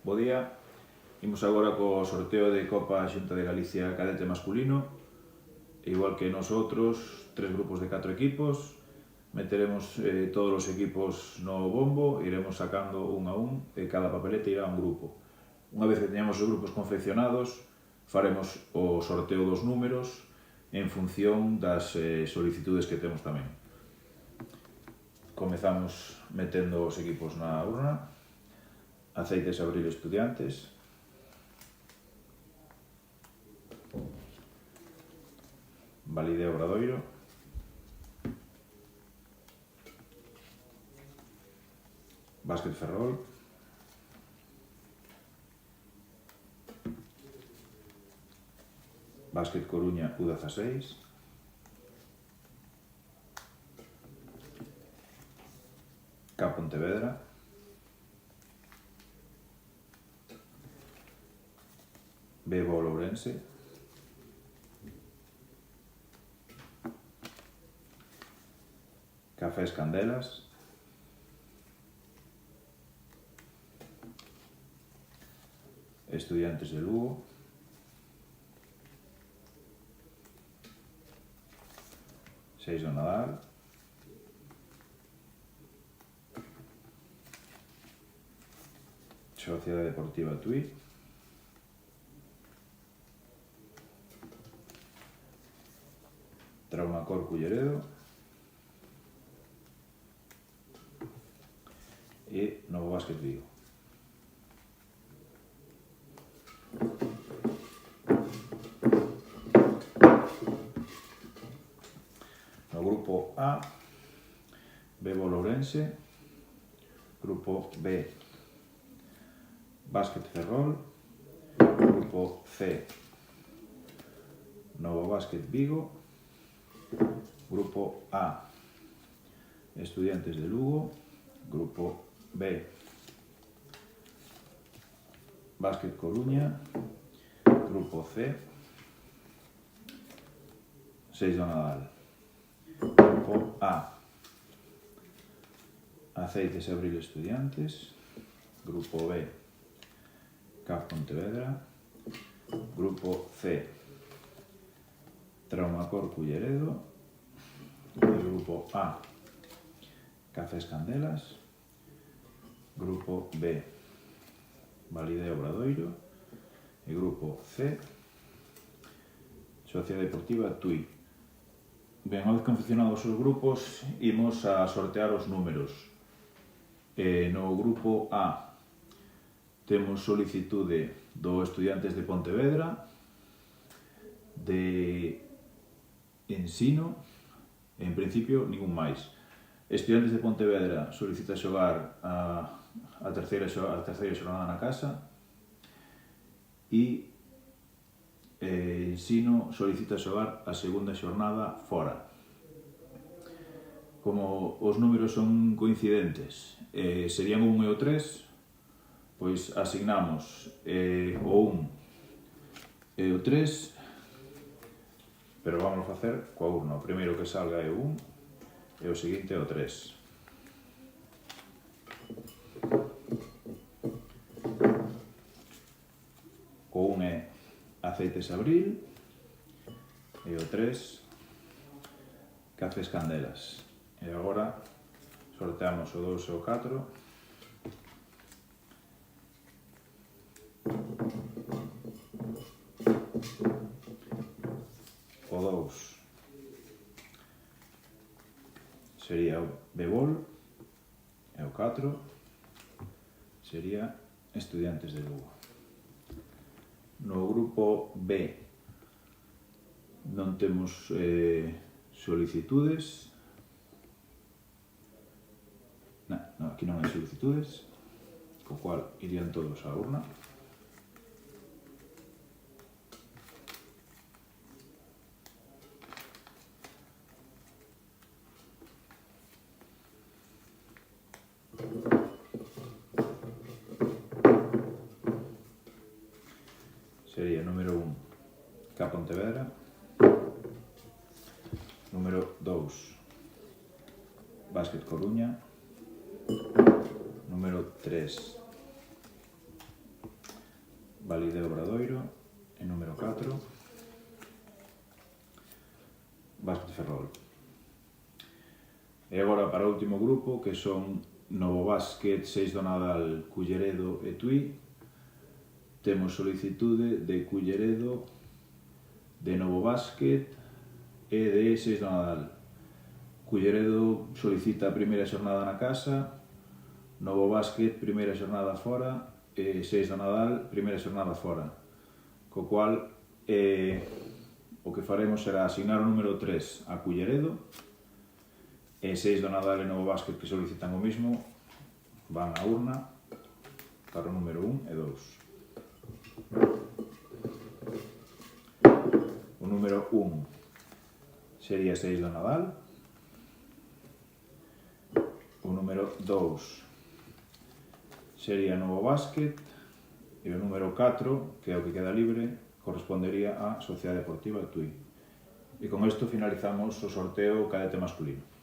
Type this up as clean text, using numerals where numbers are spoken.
Bo día. Imos agora co sorteo de Copa Xunta de Galicia Cadete Masculino. Igual que nosotros, 3 grupos de 4 equipos. Meteremos todos os equipos no bombo, iremos sacando un a un e cada papeleta irá a un grupo. Unha vez que teñamos os grupos confeccionados, faremos o sorteo dos números en función das solicitudes que temos tamén. Comezamos metendo os equipos na urna. Aceites Abril Estudiantes. Valide Obradoiro. Básquet Ferrol. Básquet Coruña U16. K Pontevedra. Bebo Lourense. Cafés Candelas. Estudiantes de Lugo. Seis do Nadal. Sociedade Deportiva Tui. Traumacor Culleredo. E Novo Básquet Vigo. No grupo A, Bebo Lourense. Grupo B, Básquet Ferrol. Grupo C, Novo Básquet Vigo. Grupo A, Estudiantes de Lugo. Grupo B, Básquet Coruña. Grupo C, Seis do Nadal. Grupo A, Aceites Abril Estudiantes. Grupo B, CAF Pontevedra. Grupo C, Traumacor Culleredo. Grupo A, Cafés Candelas. Grupo B, Valide Obradoiro. E grupo C, Sociedade Deportiva Tui. Ben, unha vez confeccionados os grupos, imos a sortear os números. No grupo A temos solicitude do Estudiantes de Pontevedra, de Ensino, en principio ningún máis. Estudiantes de Pontevedra solicita xogar a terceira xornada na casa e Ensino solicita xogar a segunda xornada fora. Como os números son coincidentes, serían o 1 e o 3, pois asignamos o 1 e o 3, pero vamos facer coa urna. O primeiro que salga é o 1 e o seguinte é o 3. O 1 é Aceites Abril e o 3 Cafés Candelas. E agora sorteamos o 2 e o 4. O 2 sería o Bebol e o 4 sería Estudiantes de Lugo. No grupo B non temos solicitudes. No, aquí non hai solicitudes, co cual irían todos á urna. Sería número 1, K Pontevedra. Número 2, Básquet Coruña. Número 3, Valideo Obradoiro, e número 4, Básquet Ferrol. E agora para o último grupo, que son Novo Básquet, Seix do Nadal, Culleredo e Tui, temos solicitude de Culleredo, de Novo Básquet e de Seix do Nadal. Culleredo solicita a primeira xornada na casa, Novo Básquet, primeira xornada fora, e Seix do Nadal, primeira xornada fora. Co cual, o que faremos será asignar o número 3 a Culleredo, e Seix do Nadal e Novo Básquet, que solicitan o mismo, van á urna para o número 1 e 2. O número 1 sería Seix do Nadal. O número 2 sería Novo Básquet, e o número 4, que é o que queda libre, correspondería á Sociedade Deportiva Tui. E con isto finalizamos o sorteo cadete masculino.